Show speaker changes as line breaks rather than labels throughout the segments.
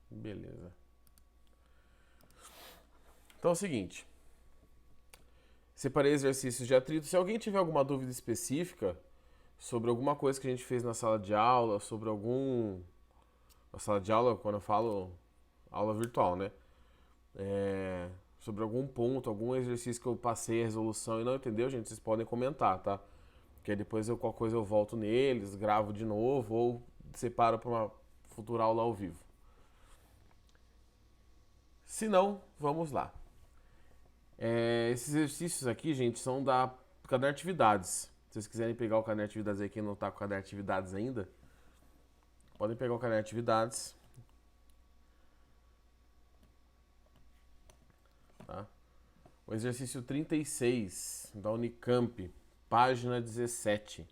Beleza. Então é o seguinte. Separei exercícios de atrito. Se alguém tiver alguma dúvida específica sobre alguma coisa que a gente fez na sala de aula, sobre algum... Na sala de aula, quando eu falo aula virtual, né? Sobre algum ponto, algum exercício que eu passei a resolução e não entendeu, gente, vocês podem comentar, tá? Porque aí depois qualquer coisa eu volto neles, gravo de novo ou separo para uma futura aula ao vivo. Se não, vamos lá. Esses exercícios aqui, gente, são da caderno de atividades. Se vocês quiserem pegar o caderno de atividades aí, quem não tá com o caderno de atividades ainda, podem pegar o caderno de atividades. Tá? O exercício 36 da Unicamp, página 17.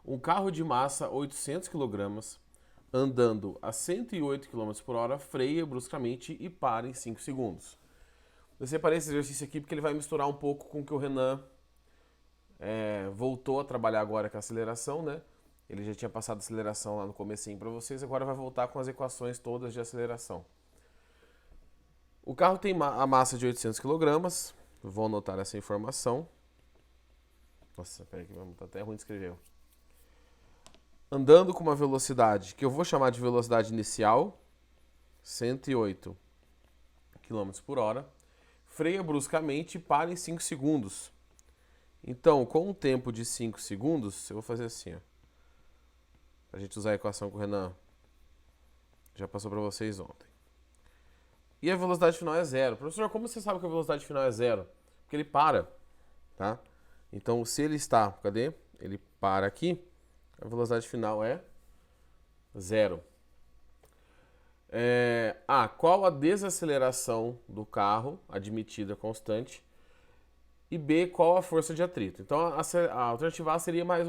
Um carro de massa 800 kg, andando a 108 km por hora, freia bruscamente e para em 5 segundos. Eu separei esse exercício aqui porque ele vai misturar um pouco com o que o Renan voltou a trabalhar agora com a aceleração, né? Ele já tinha passado a aceleração lá no comecinho para vocês, agora vai voltar com as equações todas de aceleração. O carro tem a massa de 800 kg, vou anotar essa informação. Nossa, peraí que tá até ruim de escrever. Andando com uma velocidade que eu vou chamar de velocidade inicial, 108 km por hora, freia bruscamente e para em 5 segundos. Então, com um tempo de 5 segundos, eu vou fazer assim, ó. Pra gente usar a equação que o Renan já passou para vocês ontem. E a velocidade final é zero. Professor, como você sabe que a velocidade final é zero? Porque ele para, tá? Então, se ele está, cadê? Ele para aqui, a velocidade final é zero. Qual a desaceleração do carro admitida constante? E B, qual a força de atrito? Então, a alternativa A seria mais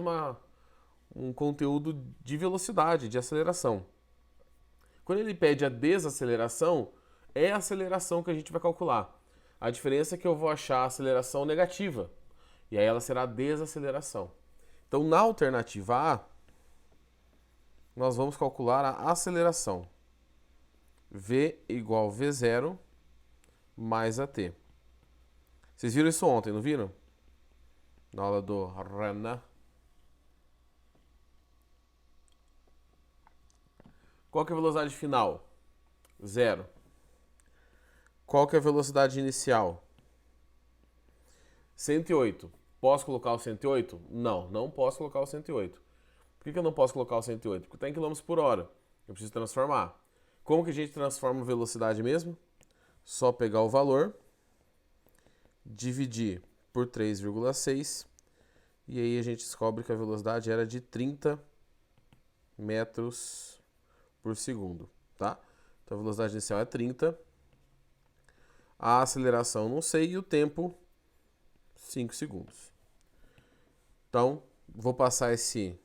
um conteúdo de velocidade, de aceleração. Quando ele pede a desaceleração, é a aceleração que a gente vai calcular. A diferença é que eu vou achar a aceleração negativa. E aí ela será a desaceleração. Então, na alternativa A, nós vamos calcular a aceleração. V igual V0 mais AT. Vocês viram isso ontem, não viram? Na aula do Renan. Qual que é a velocidade final? Zero. Qual que é a velocidade inicial? 108. Posso colocar o 108? Não, não posso colocar o 108. Por que eu não posso colocar o 108? Porque está em km por hora. Eu preciso transformar. Como que a gente transforma velocidade mesmo? Só pegar o valor, dividir por 3,6 e aí a gente descobre que a velocidade era de 30 metros por segundo, tá? Então a velocidade inicial é 30, a aceleração não sei e o tempo 5 segundos. Então vou passar esse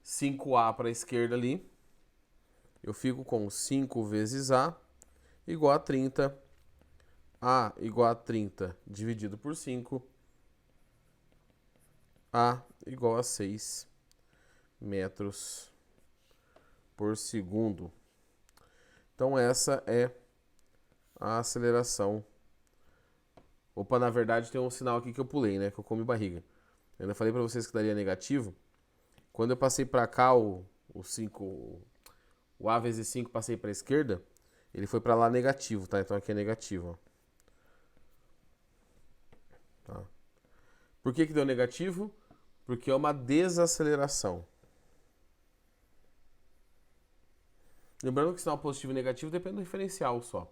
5A para a esquerda ali, eu fico com 5 vezes A igual a 30, A igual a 30 dividido por 5, A igual a 6 metros por segundo. Então essa é a aceleração. Opa, na verdade tem um sinal aqui que eu pulei, né? Que eu comi barriga. Eu ainda falei para vocês que daria negativo. Quando eu passei para cá o 5, o A vezes 5 passei para a esquerda, ele foi para lá negativo, tá? Então aqui é negativo, ó. Tá? Por que deu negativo? Porque é uma desaceleração. Lembrando que sinal positivo e negativo depende do referencial só.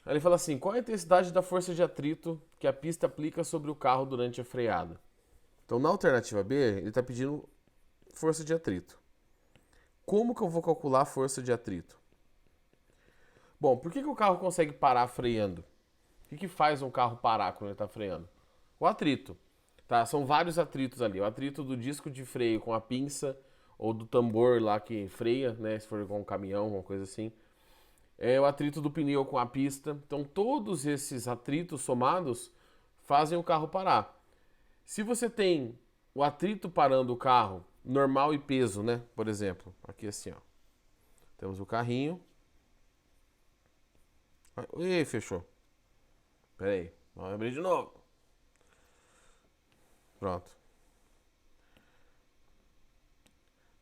Aí ele fala assim, qual a intensidade da força de atrito que a pista aplica sobre o carro durante a freada? Então, na alternativa B, ele está pedindo força de atrito. Como que eu vou calcular a força de atrito? Bom, por que o carro consegue parar freando? O que faz um carro parar quando ele está freando? O atrito. Tá? São vários atritos ali. O atrito do disco de freio com a pinça ou do tambor lá que freia, né? Se for com um caminhão, uma coisa assim. É o atrito do pneu com a pista. Então, todos esses atritos somados fazem o carro parar. Se você tem o atrito parando o carro, normal e peso, né? Por exemplo, aqui assim, ó. Temos o carrinho. Ih, fechou. Pera aí. Vamos abrir de novo. Pronto.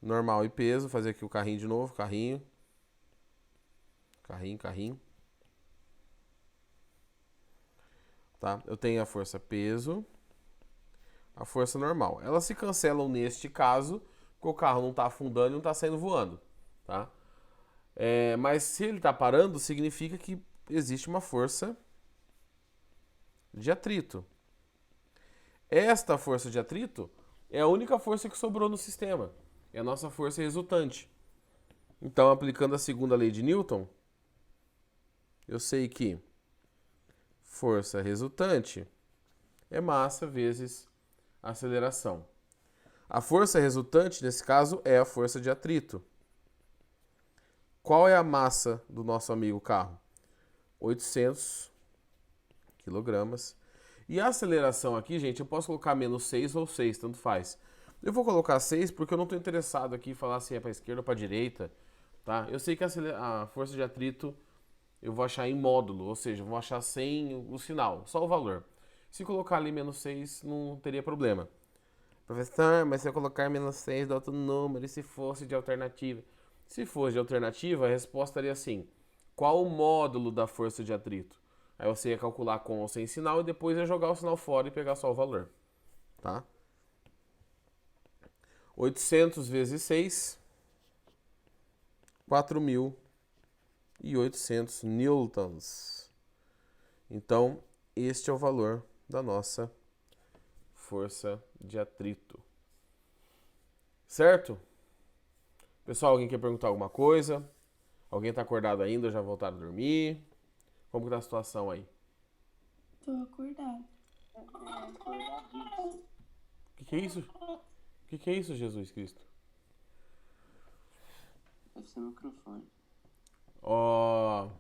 Normal e peso. Fazer aqui o carrinho de novo. Carrinho. Carrinho. Tá? Eu tenho a força peso. A força normal. Elas se cancelam neste caso, porque o carro não está afundando e não está saindo voando. Tá? Mas se ele está parando, significa que existe uma força de atrito. Esta força de atrito é a única força que sobrou no sistema. É a nossa força resultante. Então, aplicando a segunda lei de Newton, eu sei que força resultante é massa vezes aceleração. A força resultante, nesse caso, é a força de atrito. Qual é a massa do nosso amigo carro? 800 quilogramas. E a aceleração aqui, gente, eu posso colocar menos 6 ou 6, tanto faz. Eu vou colocar 6 porque eu não estou interessado aqui em falar se é para a esquerda ou para a direita. Tá? Eu sei que a força de atrito eu vou achar em módulo, ou seja, eu vou achar sem o sinal, só o valor. Se colocar ali menos 6, não teria problema. Professor, mas se eu colocar menos 6 dá outro número, e se fosse de alternativa? Se fosse de alternativa, a resposta seria assim: qual o módulo da força de atrito? Aí você ia calcular com ou sem sinal e depois ia jogar o sinal fora e pegar só o valor. Tá? 800 vezes 6, 4.800 newtons. Então, este é o valor da nossa força de atrito. Certo? Pessoal, alguém quer perguntar alguma coisa? Alguém está acordado ainda ou já voltaram a dormir? Como que tá a situação aí?
Tô acordado.
O que é isso? O que é isso, Jesus Cristo?
Deve ser o microfone.
Ó,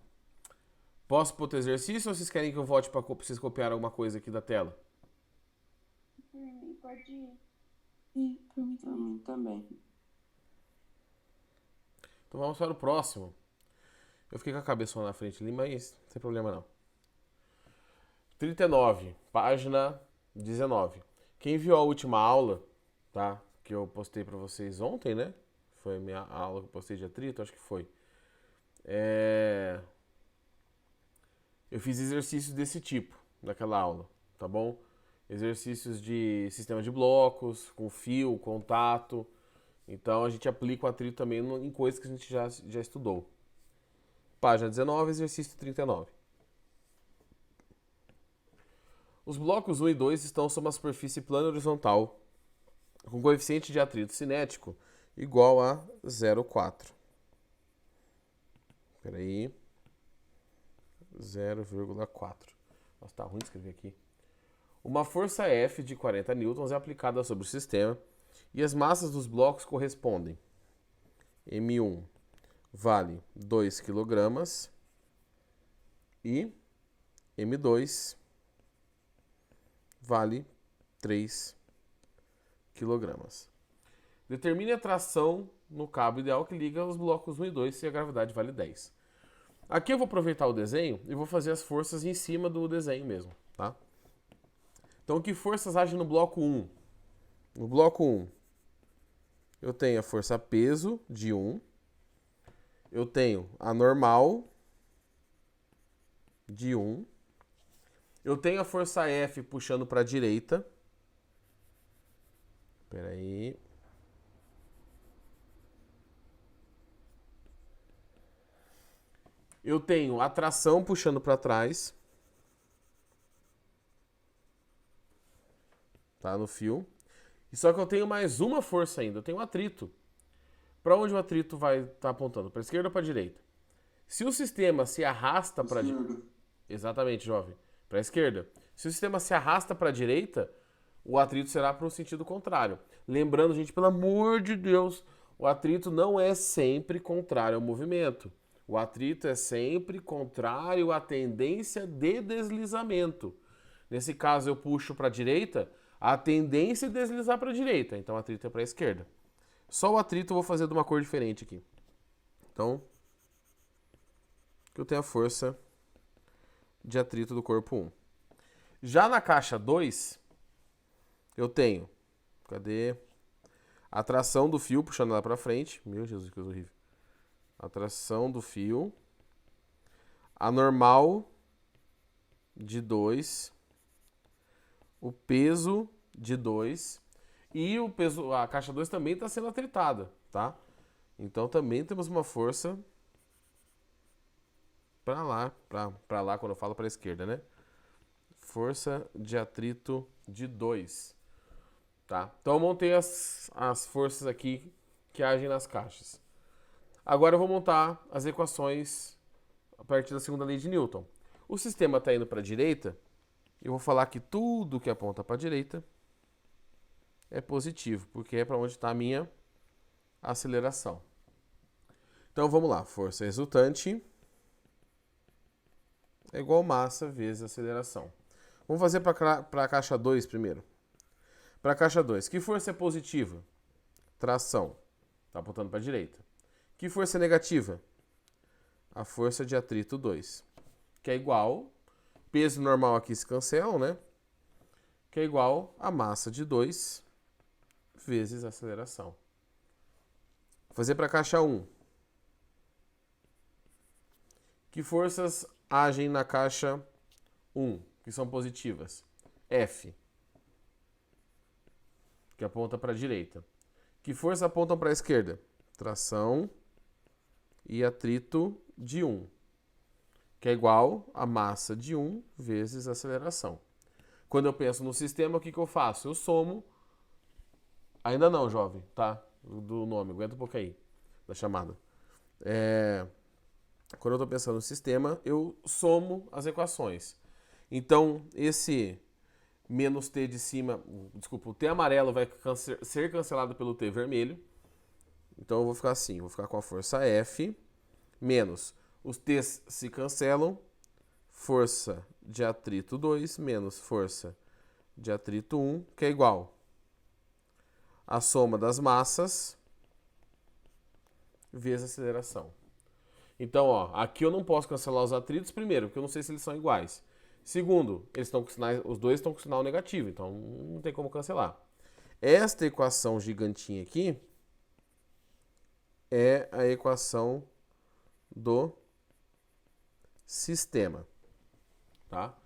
posso pôr outro exercício ou vocês querem que eu volte para vocês copiar alguma coisa aqui da tela?
Por mim, pode ir. E por mim
Pra
também.
mim também.
Então vamos para o próximo. Eu fiquei com a cabeça na frente ali, mas não tem problema não. 39, página 19. Quem viu a última aula, tá? Que eu postei para vocês ontem, né? Foi a minha aula que eu postei de atrito, acho que foi. Eu fiz exercícios desse tipo naquela aula, tá bom? Exercícios de sistema de blocos, com fio, contato. Então a gente aplica o atrito também em coisas que a gente já estudou. Página 19, exercício 39. Os blocos 1 e 2 estão sob uma superfície plana horizontal, com coeficiente de atrito cinético igual a 0,4. Espera aí. 0,4. Nossa, tá ruim de escrever aqui. Uma força F de 40 newtons é aplicada sobre o sistema e as massas dos blocos correspondem. M1 vale 2 kg e M2 vale 3 kg. Determine a tração no cabo ideal que liga os blocos 1 e 2 se a gravidade vale 10. Aqui eu vou aproveitar o desenho e vou fazer as forças em cima do desenho mesmo, tá? Então, que forças agem no bloco 1? No bloco 1, eu tenho a força peso de 1. Eu tenho a normal de 1. Eu tenho a força F puxando para a direita. Espera aí. Eu tenho a tração puxando para trás. Tá, no fio. E só que eu tenho mais uma força ainda. Eu tenho um atrito. Para onde o atrito vai estar apontando? Para a esquerda ou para a direita? Se o sistema se arrasta para a direita... Exatamente, jovem. Para a esquerda. Se o sistema se arrasta para a direita, o atrito será para o sentido contrário. Lembrando, gente, pelo amor de Deus, o atrito não é sempre contrário ao movimento. O atrito é sempre contrário à tendência de deslizamento. Nesse caso, eu puxo para a direita, a tendência é deslizar para a direita. Então, o atrito é para a esquerda. Só o atrito eu vou fazer de uma cor diferente aqui. Então, aqui eu tenho a força de atrito do corpo 1. Já na caixa 2, eu tenho, cadê? A tração do fio, puxando ela para frente. Meu Jesus, que coisa horrível. A tração do fio. A normal de 2. O peso de 2. E o peso, a caixa 2 também está sendo atritada, tá? Então também temos uma força para lá, quando eu falo para a esquerda, né? Força de atrito de 2. Tá? Então eu montei as forças aqui que agem nas caixas. Agora eu vou montar as equações a partir da segunda lei de Newton. O sistema está indo para a direita. Eu vou falar que tudo que aponta para a direita é positivo, porque é para onde está a minha aceleração. Então vamos lá. Força resultante é igual massa vezes aceleração. Vamos fazer para a caixa 2 primeiro. Para a caixa 2, que força é positiva? Tração. Está apontando para a direita. Que força é negativa? A força de atrito 2. Que é igual, peso normal aqui se cancelam, né? Que é igual a massa de 2 vezes a aceleração. Vou fazer para a caixa 1. Que forças agem na caixa 1, que são positivas? F, que aponta para a direita. Que forças apontam para a esquerda? Tração e atrito de 1, que é igual a massa de 1 vezes a aceleração. Quando eu penso no sistema, o que eu faço? Eu somo. Ainda não, jovem, tá? Do nome, aguenta um pouco aí, da chamada. Quando eu estou pensando no sistema, eu somo as equações. Então, esse menos t de cima, desculpa, o t amarelo vai ser cancelado pelo t vermelho. Então eu vou ficar assim, vou ficar com a força F menos os t's se cancelam, força de atrito 2 menos força de atrito 1, que é igual a soma das massas vezes a aceleração. Então, ó, aqui eu não posso cancelar os atritos, primeiro, porque eu não sei se eles são iguais. Segundo, eles estão com sinais, os dois estão com sinal negativo, então não tem como cancelar. Esta equação gigantinha aqui é a equação do sistema, tá?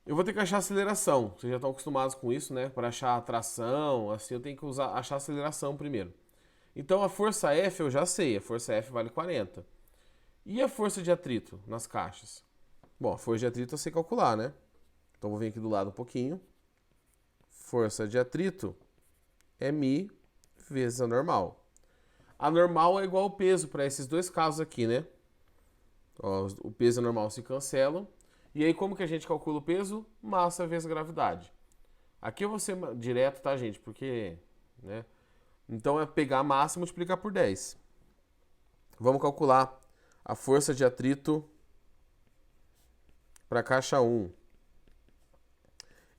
Eu vou ter que achar a aceleração. Vocês já estão acostumados com isso, né? Para achar a tração, assim, eu tenho que achar a aceleração primeiro. Então a força F eu já sei, a força F vale 40. E a força de atrito nas caixas? Bom, a força de atrito eu sei calcular, né? Então vou vir aqui do lado um pouquinho. Força de atrito é μ vezes a normal. A normal é igual ao peso para esses dois casos aqui, né? Ó, o peso e a normal se cancelam. E aí como que a gente calcula o peso? Massa vezes gravidade. Aqui eu vou ser direto, tá, gente? Porque, né? Então é pegar a massa e multiplicar por 10. Vamos calcular a força de atrito para a caixa 1.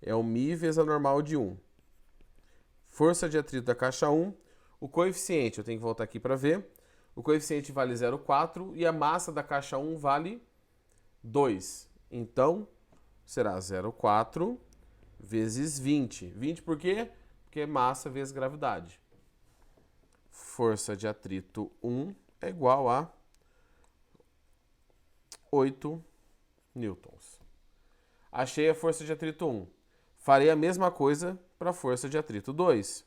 É o μ vezes a normal de 1. Força de atrito da caixa 1. O coeficiente, eu tenho que voltar aqui para ver. O coeficiente vale 0,4 e a massa da caixa 1 vale 2. Então, será 0,4 vezes 20. 20 por quê? Porque é massa vezes gravidade. Força de atrito 1 é igual a 8 newtons. Achei a força de atrito 1. Farei a mesma coisa para a força de atrito 2.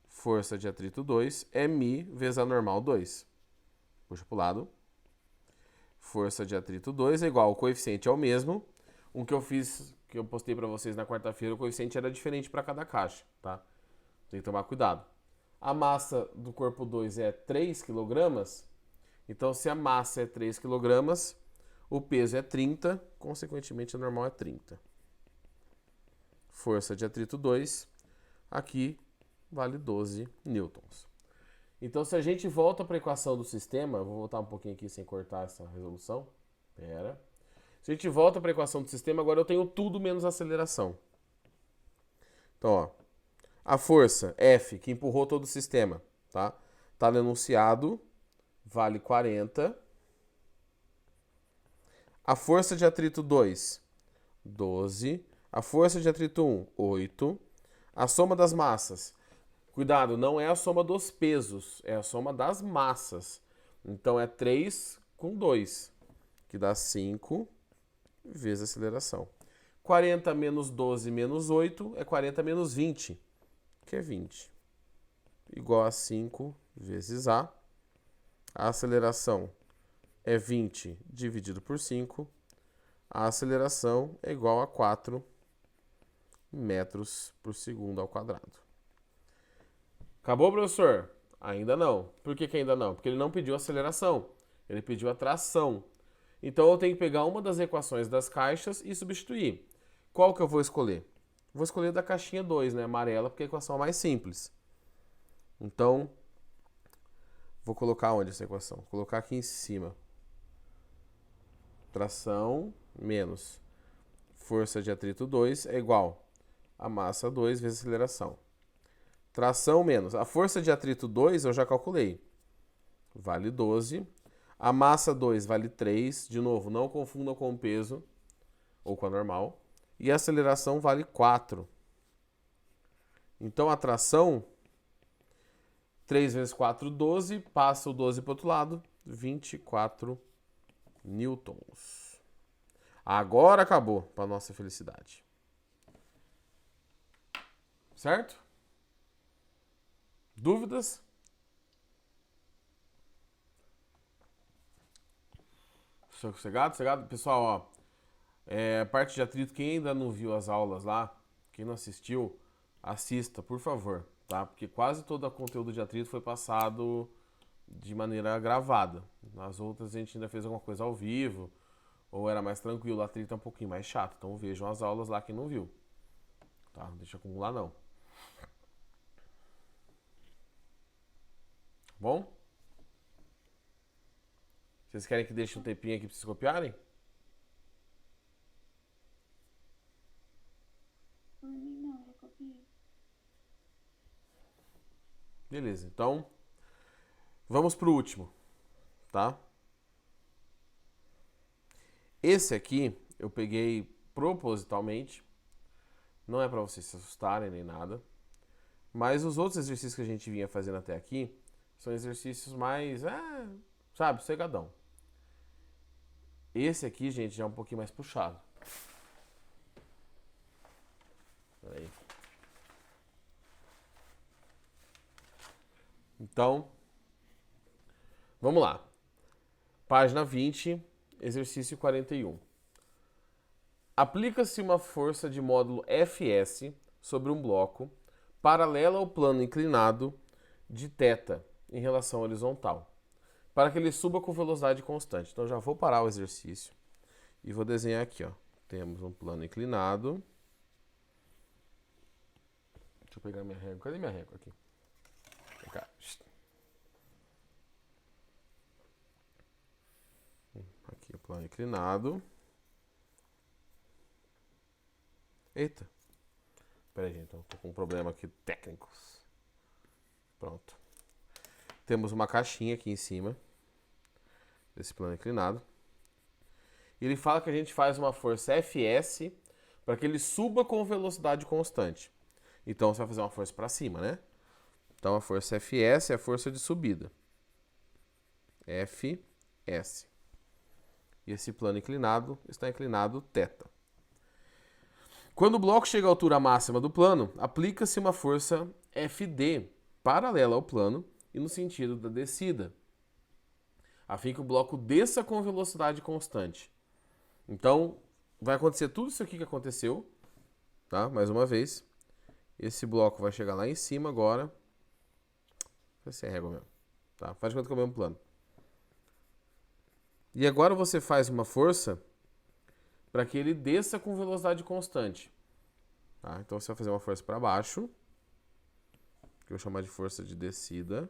Força de atrito 2 é μ vezes a normal 2. Puxa para o lado. Força de atrito 2 é igual, o coeficiente é o mesmo. Um que eu fiz, que eu postei para vocês na quarta-feira, o coeficiente era diferente para cada caixa, tá? Tem que tomar cuidado. A massa do corpo 2 é 3 kg. Então, se a massa é 3 kg, o peso é 30, consequentemente a normal é 30. Força de atrito 2, aqui vale 12 newtons. Então, se a gente volta para a equação do sistema, eu vou voltar um pouquinho aqui sem cortar essa resolução. Pera. Se a gente volta para a equação do sistema, agora eu tenho tudo menos a aceleração. Então, ó, a força F, que empurrou todo o sistema, tá? Tá no enunciado vale 40. A força de atrito 2, 12. A força de atrito 1, 8. A soma das massas. Cuidado, não é a soma dos pesos, é a soma das massas. Então é 3 com 2, que dá 5 vezes a aceleração. 40 menos 12 menos 8 é 40 menos 20, que é 20. Igual a 5 vezes A. A aceleração é 20 dividido por 5. A aceleração é igual a 4 metros por segundo ao quadrado. Acabou, professor? Ainda não. Por que ainda não? Porque ele não pediu aceleração, ele pediu a tração. Então eu tenho que pegar uma das equações das caixas e substituir. Qual que eu vou escolher? Vou escolher da caixinha 2, né, amarela, porque é a equação mais simples. Então, vou colocar onde essa equação? Vou colocar aqui em cima. Tração menos força de atrito 2 é igual a massa 2 vezes aceleração. Tração menos. A força de atrito 2 eu já calculei. Vale 12. A massa 2 vale 3. De novo, não confundam com o peso ou com a normal. E a aceleração vale 4. Então a tração, 3 vezes 4, 12. Passa o 12 para o outro lado. 24 newtons. Agora acabou, para nossa felicidade. Certo? Dúvidas? Sossegado? Sossegado? Pessoal, ó, parte de atrito, quem ainda não viu as aulas lá, quem não assistiu, assista, por favor, tá? Porque quase todo o conteúdo de atrito foi passado de maneira gravada. Nas outras a gente ainda fez alguma coisa ao vivo, ou era mais tranquilo, o atrito é um pouquinho mais chato. Então vejam as aulas lá quem não viu. Tá? Não deixa acumular não. Bom? Vocês querem que deixe um tempinho aqui para vocês copiarem?
Por mim não, já copiei.
Beleza, então vamos pro último, tá? Esse aqui eu peguei propositalmente, não é para vocês se assustarem nem nada, mas os outros exercícios que a gente vinha fazendo até aqui são exercícios mais, sabe, cegadão. Esse aqui, gente, já é um pouquinho mais puxado. Peraí. Então, vamos lá. Página 20, exercício 41. Aplica-se uma força de módulo Fs sobre um bloco paralela ao plano inclinado de θ em relação horizontal, para que ele suba com velocidade constante. Então, já vou parar o exercício e vou desenhar aqui, ó. Temos um plano inclinado. Deixa eu pegar minha régua. Cadê minha régua aqui? Vem cá. Aqui o plano inclinado. Eita. Pera aí, gente. Então, tô com um problema aqui técnicos. Pronto. Temos uma caixinha aqui em cima desse plano inclinado. E ele fala que a gente faz uma força Fs para que ele suba com velocidade constante. Então você vai fazer uma força para cima, né? Então a força Fs é a força de subida. Fs. E esse plano inclinado está inclinado θ. Quando o bloco chega à altura máxima do plano, aplica-se uma força Fd paralela ao plano e no sentido da descida, a fim que o bloco desça com velocidade constante. Então, vai acontecer tudo isso aqui que aconteceu, tá? Mais uma vez. Esse bloco vai chegar lá em cima agora. Vai ser régua mesmo, tá? Faz de conta que é o mesmo plano. E agora você faz uma força para que ele desça com velocidade constante. Tá? Então você vai fazer uma força para baixo, que eu vou chamar de força de descida.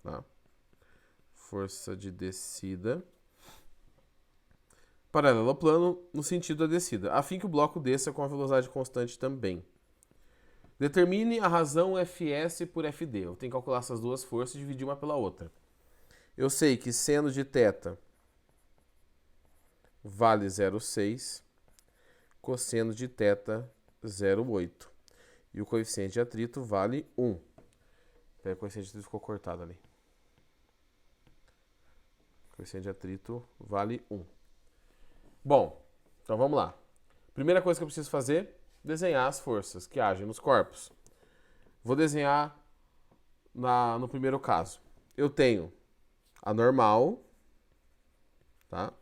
Tá? Força de descida paralela ao plano no sentido da descida, a fim que o bloco desça com a velocidade constante também. Determine a razão Fs por Fd. Eu tenho que calcular essas duas forças e dividir uma pela outra. Eu sei que seno de θ vale 0,6, cosseno de θ 0,8. E o coeficiente de atrito vale 1. Pera, o coeficiente de atrito ficou cortado ali. O coeficiente de atrito vale 1. Bom, então vamos lá. Primeira coisa que eu preciso fazer, desenhar as forças que agem nos corpos. Vou desenhar no primeiro caso. Eu tenho a normal, tá?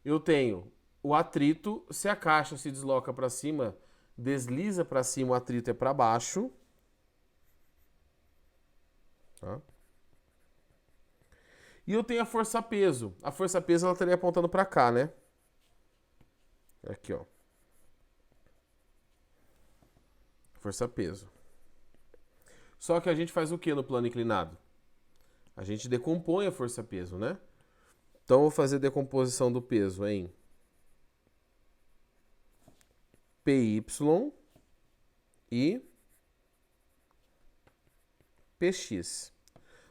Eu tenho o atrito. Se a caixa se desloca para cima, desliza para cima, o atrito é para baixo. Tá? E eu tenho a força-peso. A força-peso ela estaria apontando para cá, né? Aqui, ó. Força-peso. Só que a gente faz o que no plano inclinado? A gente decompõe a força-peso, né? Então, eu vou fazer a decomposição do peso em PY e PX.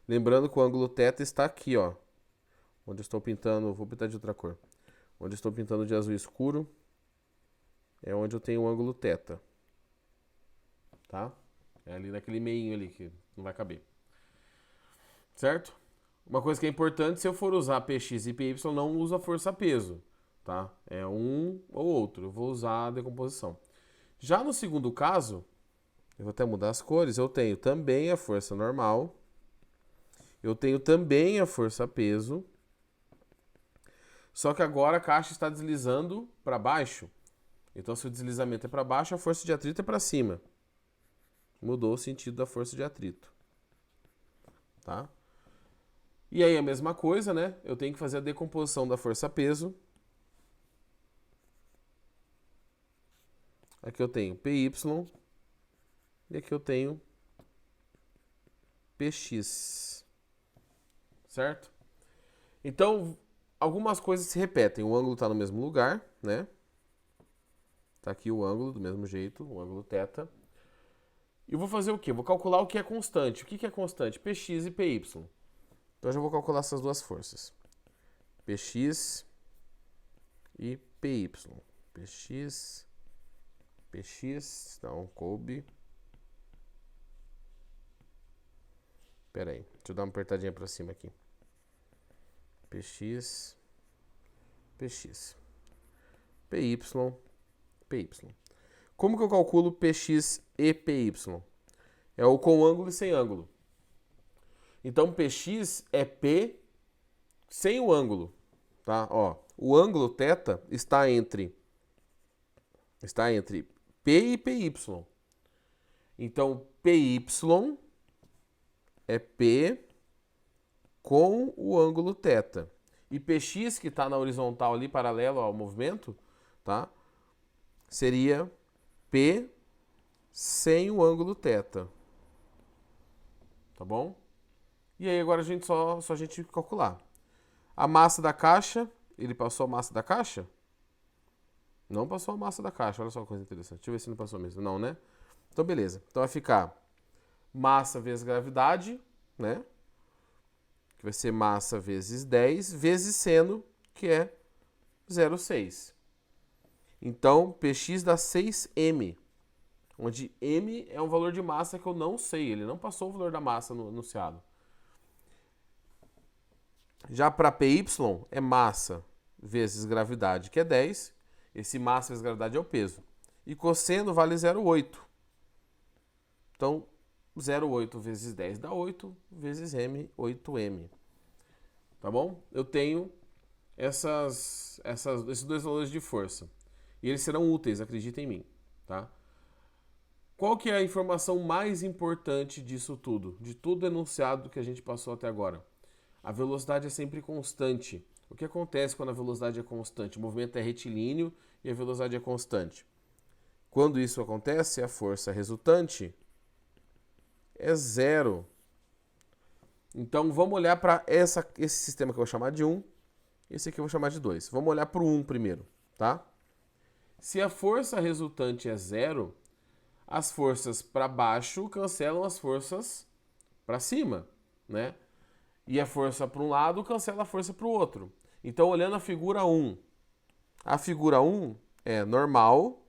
Lembrando que o ângulo θ está aqui, ó. Onde eu estou pintando, vou pintar de outra cor. Onde eu estou pintando de azul escuro é onde eu tenho o ângulo θ. Tá? É ali naquele meinho ali que não vai caber. Certo? Uma coisa que é importante, se eu for usar PX e PY, não uso a força-peso, tá? É um ou outro, eu vou usar a decomposição. Já no segundo caso, eu vou até mudar as cores, eu tenho também a força normal, eu tenho também a força-peso, só que agora a caixa está deslizando para baixo. Então, se o deslizamento é para baixo, a força de atrito é para cima. Mudou o sentido da força de atrito. Tá? E aí a mesma coisa, né? Eu tenho que fazer a decomposição da força-peso. Aqui eu tenho PY e aqui eu tenho PX. Certo? Então, algumas coisas se repetem. O ângulo está no mesmo lugar, né? Tá aqui o ângulo do mesmo jeito, o ângulo θ. E eu vou fazer o quê? Vou calcular o que é constante. O que é constante? PX e PY. Então, eu já vou calcular essas duas forças. PX e PY. PX, então, coube. Pera aí, deixa eu dar uma apertadinha para cima aqui. PX, PY, PY. Como que eu calculo PX e PY? É o com ângulo e sem ângulo. Então, PX é P sem o ângulo, tá? Ó, o ângulo θ está entre P e PY. Então, PY é P com o ângulo θ. E PX, que está na horizontal ali, paralelo ao movimento, tá? Seria P sem o ângulo θ. Tá bom? E aí agora só a gente calcular. A massa da caixa, ele passou a massa da caixa? Não passou a massa da caixa, olha só que coisa interessante. Deixa eu ver se não passou mesmo. Não, né? Então, beleza. Então vai ficar massa vezes gravidade, né? Que vai ser massa vezes 10, vezes seno, que é 0,6. Então, PX dá 6m. Onde m é um valor de massa que eu não sei. Ele não passou o valor da massa no enunciado. Já para PY é massa vezes gravidade, que é 10. Esse massa vezes gravidade é o peso. E cosseno vale 0,8. Então, 0,8 vezes 10 dá 8, vezes m, 8m. Tá bom? Eu tenho esses dois valores de força. E eles serão úteis, acredita em mim. Tá? Qual que é a informação mais importante disso tudo? De todo o enunciado que a gente passou até agora? A velocidade é sempre constante. O que acontece quando a velocidade é constante? O movimento é retilíneo e a velocidade é constante. Quando isso acontece, a força resultante é zero. Então, vamos olhar para esse sistema que eu vou chamar de 1. Esse aqui eu vou chamar de 2. Vamos olhar para o 1 primeiro, tá? Se a força resultante é zero, as forças para baixo cancelam as forças para cima, né? E a força para um lado cancela a força para o outro. Então, olhando a figura 1, a figura 1 é normal,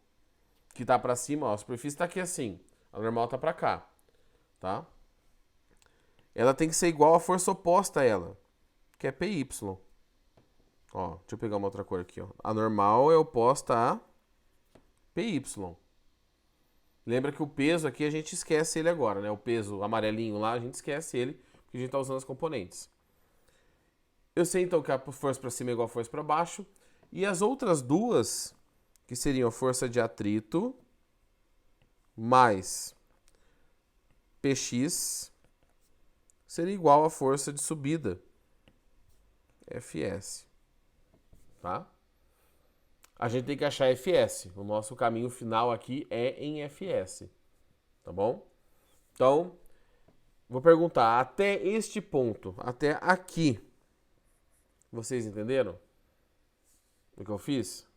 que está para cima, ó, a superfície está aqui assim, a normal está para cá, tá? Ela tem que ser igual à força oposta a ela, que é PY. Ó, deixa eu pegar uma outra cor aqui, ó. A normal é oposta a PY. Lembra que o peso aqui a gente esquece ele agora, né? O peso amarelinho lá, a gente esquece ele, porque a gente está usando as componentes. Eu sei então que a força para cima é igual a força para baixo. E as outras duas, que seriam a força de atrito mais Px, seria igual à força de subida, Fs. Tá? A gente tem que achar Fs. O nosso caminho final aqui é em Fs. Tá bom? Então, vou perguntar, até este ponto, até aqui, vocês entenderam o que eu fiz?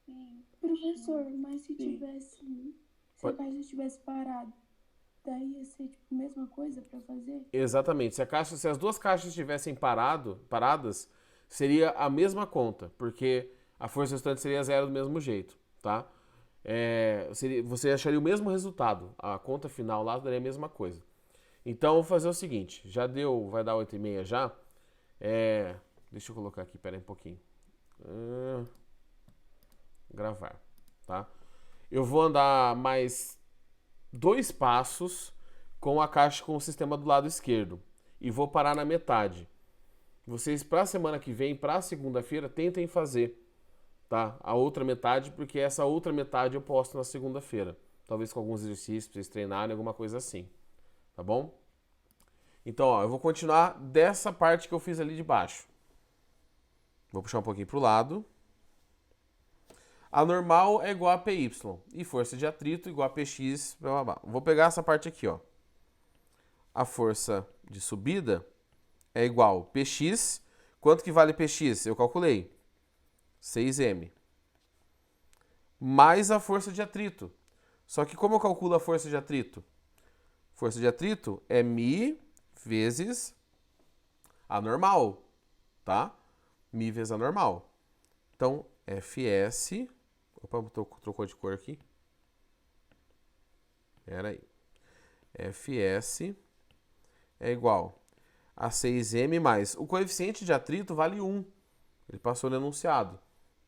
Sim. Professor, mas se
Sim.
tivesse. Se a
Pode-
caixa estivesse parada, daí ia ser tipo a mesma coisa pra fazer?
Exatamente. Se as duas caixas estivessem paradas, seria a mesma conta, porque a força restante seria zero do mesmo jeito, tá? Você acharia o mesmo resultado. A conta final lá daria a mesma coisa. Então, eu vou fazer o seguinte. Já deu, vai dar 8h30 já. Deixa eu colocar aqui, pera aí um pouquinho. Gravar, tá? Eu vou andar mais 2 passos com a caixa com o sistema do lado esquerdo e vou parar na metade. Vocês, para a semana que vem, para a segunda-feira, tentem fazer, tá? A outra metade, porque essa outra metade eu posto na segunda-feira. Talvez com alguns exercícios para vocês treinarem, alguma coisa assim, tá bom? Então, ó, eu vou continuar dessa parte que eu fiz ali de baixo. Vou puxar um pouquinho para o lado. A normal é igual a PY e força de atrito igual a PX. Blá, blá, blá. Vou pegar essa parte aqui, ó. A força de subida é igual a Px. Quanto que vale Px? Eu calculei. 6m. Mais a força de atrito. Só que como eu calculo a força de atrito? Força de atrito é μ vezes a normal, tá? μ vezes a normal. Então, Fs... Opa, trocou de cor aqui. Pera aí. Fs é igual a 6m mais... O coeficiente de atrito vale 1. Ele passou no enunciado.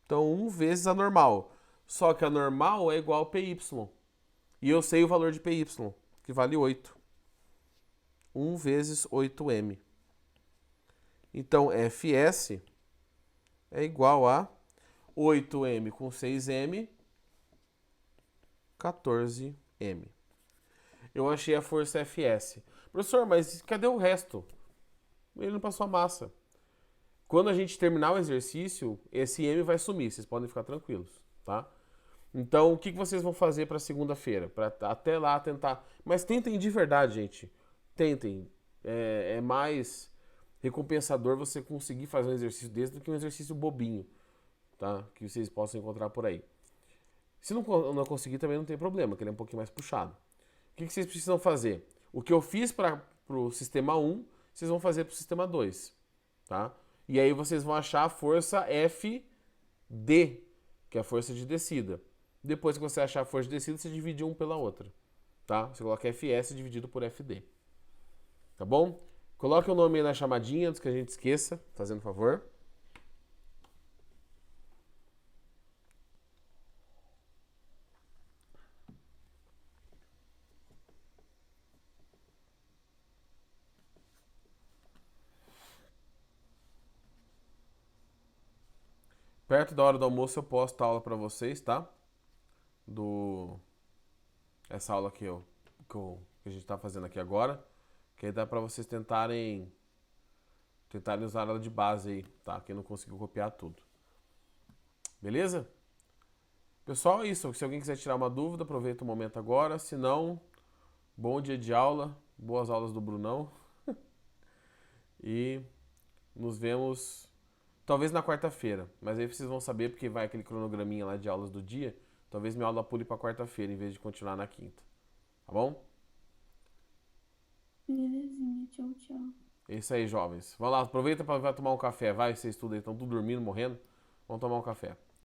Então, 1 vezes a normal. Só que a normal é igual a Py. E eu sei o valor de Py, que vale 8. 1 vezes 8m. Então, Fs é igual a 8m com 6m, 14m. Eu achei a força Fs. Professor, mas cadê o resto? Ele não passou a massa. Quando a gente terminar o exercício, esse M vai sumir, vocês podem ficar tranquilos, tá? Então, o que vocês vão fazer para segunda-feira? Para até lá tentar. Mas tentem de verdade, gente. Tentem. É mais recompensador você conseguir fazer um exercício desse do que um exercício bobinho, tá? Que vocês possam encontrar por aí. Se não conseguir, também não tem problema, que ele é um pouquinho mais puxado. O que vocês precisam fazer? O que eu fiz para o sistema 1, vocês vão fazer para o sistema 2, tá? E aí vocês vão achar a força FD, que é a força de descida. Depois que você achar a força de descida, você divide um pela outra, tá? Você coloca Fs dividido por Fd. Tá bom? Coloque o nome aí na chamadinha antes que a gente esqueça, fazendo favor. Perto da hora do almoço eu posto a aula para vocês, tá? Essa aula que a gente tá fazendo aqui agora, que aí dá para vocês tentarem usar ela de base aí, tá? Quem não conseguiu copiar tudo. Beleza? Pessoal, é isso. Se alguém quiser tirar uma dúvida, aproveita o momento agora. Se não, bom dia de aula, boas aulas do Brunão. E nos vemos talvez na quarta-feira. Mas aí vocês vão saber porque vai aquele cronograminha lá de aulas do dia. Talvez minha aula pule pra quarta-feira em vez de continuar na quinta. Tá bom?
Belezinha, tchau, tchau.
É isso aí, jovens. Vamos lá, aproveita para tomar um café. Vai, vocês estudam aí, estão tudo dormindo, morrendo. Vamos tomar um café.